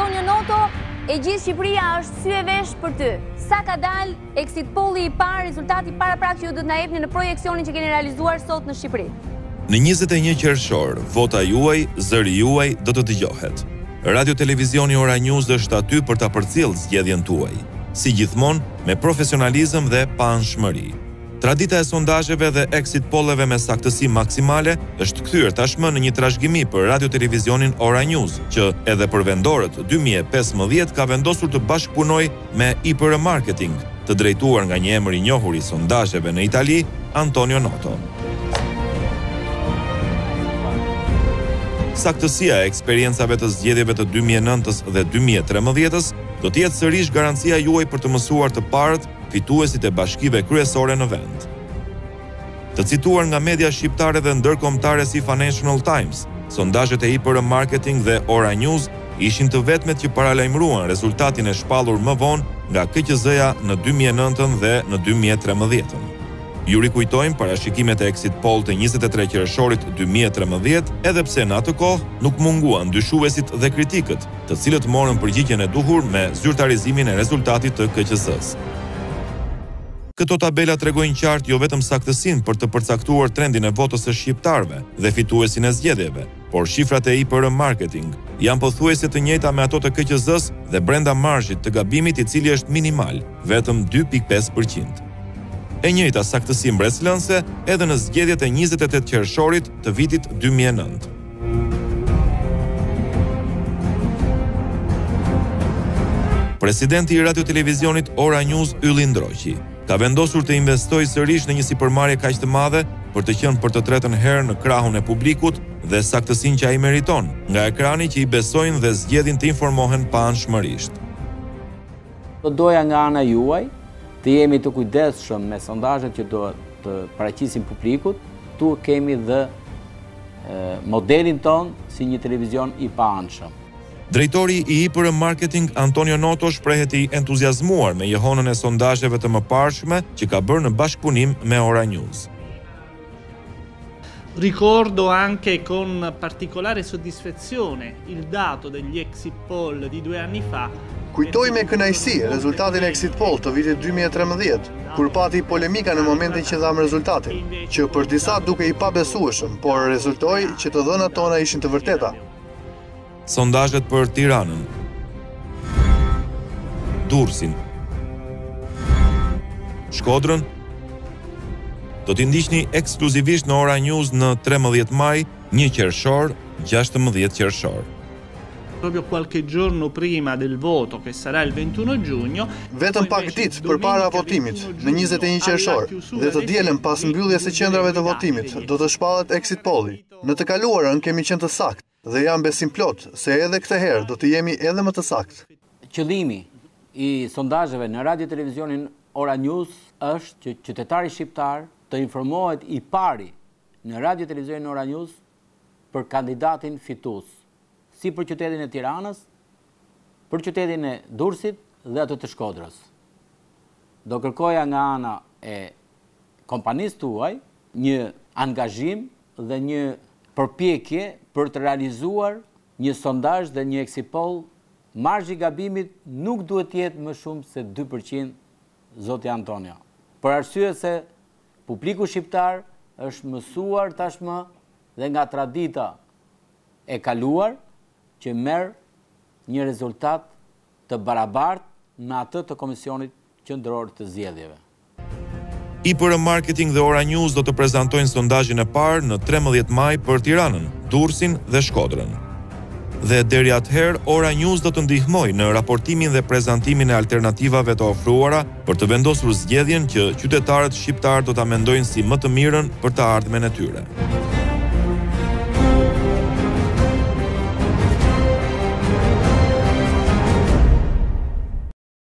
Antonio Noto, e gjithë Shqipëria është sy e vesh për ty. Sa ka dalë exit polli i parë, rezultati paraprak që ju do të na jepni në projekcionin që keni realizuar sot në Shqipëri? Në 21 qershor, vota juaj, zëri juaj do të dëgjohet. Radio Televizioni Ora News është aty për ta përcjellë zgjedhjen tuaj, si gjithmonë me profesionalizëm dhe paanshmëri. Tradita e sondazheve dhe exit polleve me saktësi maksimale është kthyer tashmë në një trashëgimi për Radio Televizionin Ora News, që edhe për vendorët 2015 ka vendosur të bashkëpunojë me IPR Marketing, të drejtuar nga një emër i njohur i sondazheve në Itali, Antonio Noto. Saktësia e eksperiencave të zgjedhjeve të 2009-s dhe 2013-s do të jetë sërish garancia juaj për të mësuar të parët fituesit e bashkive kryesore në vend. Të cituar nga media shqiptare dhe ndërkombëtare si Financial Times, sondazhet e IPR Marketing dhe Ora News ishin të vetmet që paralajmëruan rezultatin e shpallur më vonë nga KQZ-ja në 2009 dhe në 2013. Ju rikujtojmë parashikimet e exit poll të 23 qershorit 2013, edhe pse në atë kohë nuk munguan dyshuesit dhe kritikët, të cilët morën përgjigjen e duhur me zyrtarizimin e rezultatit të KQZ-s. Këto tabela tregojnë qartë jo vetëm saktësinë për të përcaktuar trendin e votës së shqiptarëve dhe fituesin e zgjedhjeve, por shifrat e IPR Marketing janë pothuajse të njëjta me ato të KQZ-s dhe brenda marzhit të gabimit, i cili është minimal, vetëm 2.5%. E njëjta saktësi mbretëlënse edhe në zgjedhjet e 28 qershorit të vitit 2009. Presidenti i Radio Televizionit Ora News Ylli Ndroqi ka vendosur të investojë sërish në një sipërmarrje kaq të madhe për të qenë për të tretën herë në krahun e publikut dhe saktësinë që ai meriton, nga ekrani që i besojnë dhe zgjedhin të informohen paanshmërisht. Do doja nga ana juaj të jemi të kujdesshëm me sondazhet që do të paraqisim publikut. Tu kemi dhe modelin ton si një televizion i paanshëm. Drejtori i IPR Marketing Antonio Noto shprehet i entuziazmuar me jehonën e sondazheve të mëparshme që ka bërë në bashkëpunim me Ora News. Ricordo anche con particolare soddisfazione il dato degli exit poll di 2 anni fa. Kujtoj me kënaqësi rezultatin e exit poll të vitit 2013, kur pati polemika në momentin që dham rezultatin, që për disa duke i pabesueshëm, por rezultoi që të dhënat tona ishin të vërteta. Sondazhet për Tiranën, Durrësin, Shkodrën do t'i ndiqni ekskluzivisht në Ora News në 13 maj, 1 qershor, 16 qershor. Proprio qualche giorno prima del voto, che sarà il 21 giugno. Vetëm pak ditë përpara votimit, në 21 qershor, dhe të dielën pas mbylljes së qendrave të votimit, do të shpallet exit polli. Në të kaluarën kemi qenë të saktë dhe jam besim plot se edhe këtë herë do të jemi edhe më të saktë. Qëllimi i sondazheve në Radio Televizionin Ora News është që qytetari shqiptar të informohet i pari në Radio Televizionin Ora News për kandidatin fitues, si për qytetin e Tiranës, për qytetin e Durrësit dhe atë të Shkodrës. Do kërkoja nga ana e kompanisë tuaj një angazhim dhe një përpjekje për të realizuar një sondazh dhe një exit poll. Marzhi i gabimit nuk duhet të jetë më shumë se 2%, zoti Antonio. Për arsye se publiku shqiptar është mësuar tashmë dhe nga tradita e kaluar që merr një rezultat të barabartë me atë të Komisionit Qendror të Zgjedhjeve. IPR Marketing dhe Ora News do të prezantojnë sondazhin e parë në 13 maj për Tiranën, Durrësin dhe Shkodrën. Dhe deri atëherë Ora News do të ndihmojë në raportimin dhe prezantimin e alternativave të ofruara për të vendosur zgjedhjen që qytetarët shqiptar do ta mendojnë si më të mirën për të ardhmen e tyre.